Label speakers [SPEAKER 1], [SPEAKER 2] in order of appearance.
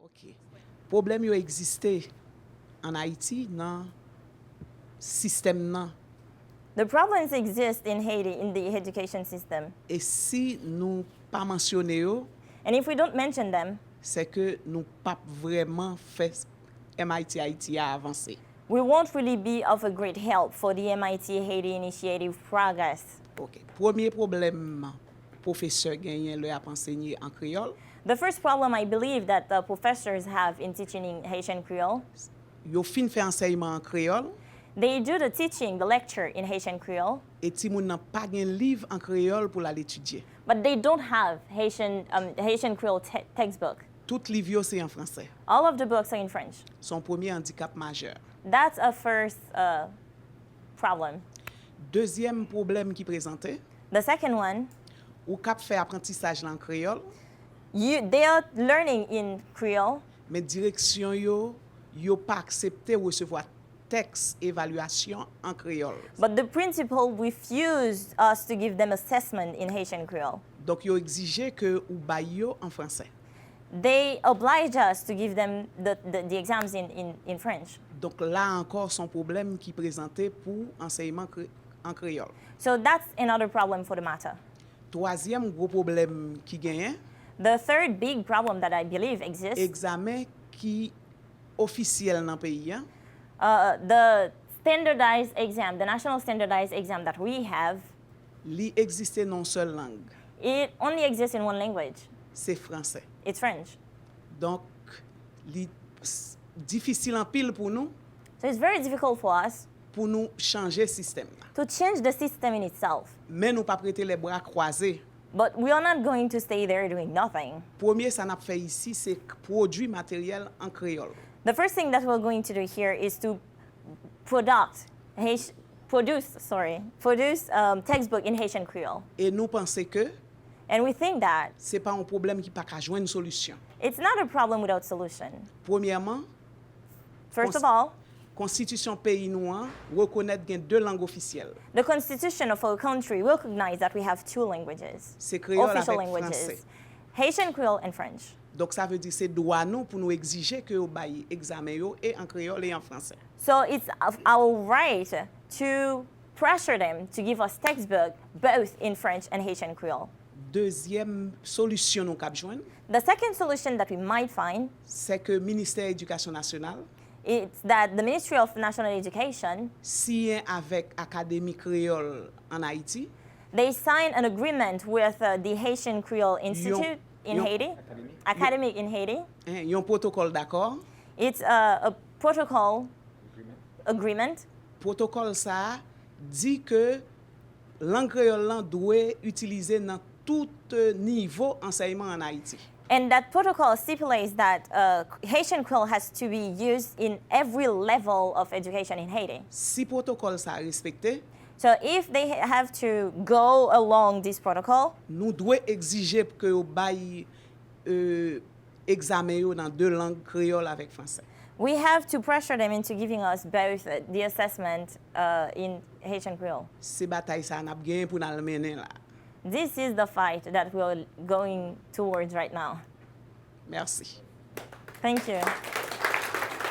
[SPEAKER 1] OK. Problème yo existe en Haïti dans système nan.
[SPEAKER 2] The problems exist in Haiti in the education system.
[SPEAKER 1] Et si nous pas mentionner yo,
[SPEAKER 2] And if we don't mention them,
[SPEAKER 1] c'est que nous pas vraiment fait MIT-Haiti a avancer.
[SPEAKER 2] we won't really be of a great help for the MIT-Haiti Initiative progress.
[SPEAKER 1] OK. Premier problème professeur gagné le a enseigner en créole,
[SPEAKER 2] The first problem I believe that the professors have in teaching in Haitian Creole,
[SPEAKER 1] yo fin fait enseignement en créole
[SPEAKER 2] they do the teaching, the lecture in Haitian Creole,
[SPEAKER 1] et ti moun nan pas gen livre en créole pour l'aller étudier.
[SPEAKER 2] but they don't have Haitian Creole textbook.
[SPEAKER 1] Tout livre yo c'est en français.
[SPEAKER 2] All of the books are in French.
[SPEAKER 1] Son premier handicap majeur.
[SPEAKER 2] That's a first problem.
[SPEAKER 1] Deuxième problème qui présentait,
[SPEAKER 2] The second one,
[SPEAKER 1] ou cap fait apprentissage en créole,
[SPEAKER 2] they are learning in Creole,
[SPEAKER 1] mais direction yo pas accepté recevoir texte évaluation en créole.
[SPEAKER 2] but the principal refused us to give them assessment in Haitian Creole.
[SPEAKER 1] Donc yo exigé que ou bay yo en français.
[SPEAKER 2] They obliged us to give them the exams in French.
[SPEAKER 1] Donc là encore son problème qui présentait pour enseignement en créole.
[SPEAKER 2] So that's another problem for the matter.
[SPEAKER 1] Troisième gros problème qui gagne,
[SPEAKER 2] The third big problem that I believe exists,
[SPEAKER 1] examen qui officiel dans pays hein,
[SPEAKER 2] the standardized exam, the national standardized exam that we have,
[SPEAKER 1] li existe non seule langue,
[SPEAKER 2] it only exists in one language.
[SPEAKER 1] c'est français.
[SPEAKER 2] It's French.
[SPEAKER 1] Donc li difficile en pile pour nous
[SPEAKER 2] very difficult for us
[SPEAKER 1] pour nous changer système.
[SPEAKER 2] to change the system in itself.
[SPEAKER 1] Mais nous pas prêter les bras croisés.
[SPEAKER 2] But we are not going to stay there doing nothing.
[SPEAKER 1] Premier ça n'a fait ici c'est produit matériel en créole.
[SPEAKER 2] The first thing that we're going to do here is to produce textbook in Haitian Creole.
[SPEAKER 1] Et nous pensons que
[SPEAKER 2] And we think that
[SPEAKER 1] c'est pas un problème qui pas qu'à joindre une solution.
[SPEAKER 2] it's not a problem without solution.
[SPEAKER 1] Premièrement,
[SPEAKER 2] First of all,
[SPEAKER 1] Constitution pays nous reconnaît qu'il y a deux langues officielles.
[SPEAKER 2] the constitution of our country recognizes that we have two languages,
[SPEAKER 1] C'est créole
[SPEAKER 2] official
[SPEAKER 1] avec
[SPEAKER 2] languages,
[SPEAKER 1] français.
[SPEAKER 2] Haitian Creole and French.
[SPEAKER 1] Donc ça veut dire c'est droit nous pour nous exiger que au bail examen yo et en créole et en français.
[SPEAKER 2] So it's our right to pressure them to give us textbook both in French and Haitian Creole.
[SPEAKER 1] Deuxième solution nous cap joindre,
[SPEAKER 2] The second solution that we might find
[SPEAKER 1] c'est que ministère de l'Éducation nationale
[SPEAKER 2] is that the Ministry of National Education,
[SPEAKER 1] signe avec Académie créole en Haïti,
[SPEAKER 2] they signed an agreement with the Haitian Creole Institute in
[SPEAKER 1] Yon-
[SPEAKER 2] Haiti, academic in Haiti.
[SPEAKER 1] hein, yon protocole d'accord.
[SPEAKER 2] It's a protocol agreement.
[SPEAKER 1] Protocole ça dit que langue créole lan doit utiliser dans tout niveau enseignement en Haïti.
[SPEAKER 2] And that protocol stipulates that Haitian Creole has to be used in every level of education in Haiti.
[SPEAKER 1] Si protocole ça respecté,
[SPEAKER 2] So if they have to go along this protocol,
[SPEAKER 1] nous devons exiger que au bail examen yo dans deux langues créole avec français.
[SPEAKER 2] we have to pressure them into giving us both the assessment in Haitian Creole.
[SPEAKER 1] C'est bataille ça n'a gagné pour nous mener là.
[SPEAKER 2] This is the fight that we're going towards right now.
[SPEAKER 1] Merci.
[SPEAKER 2] Thank you.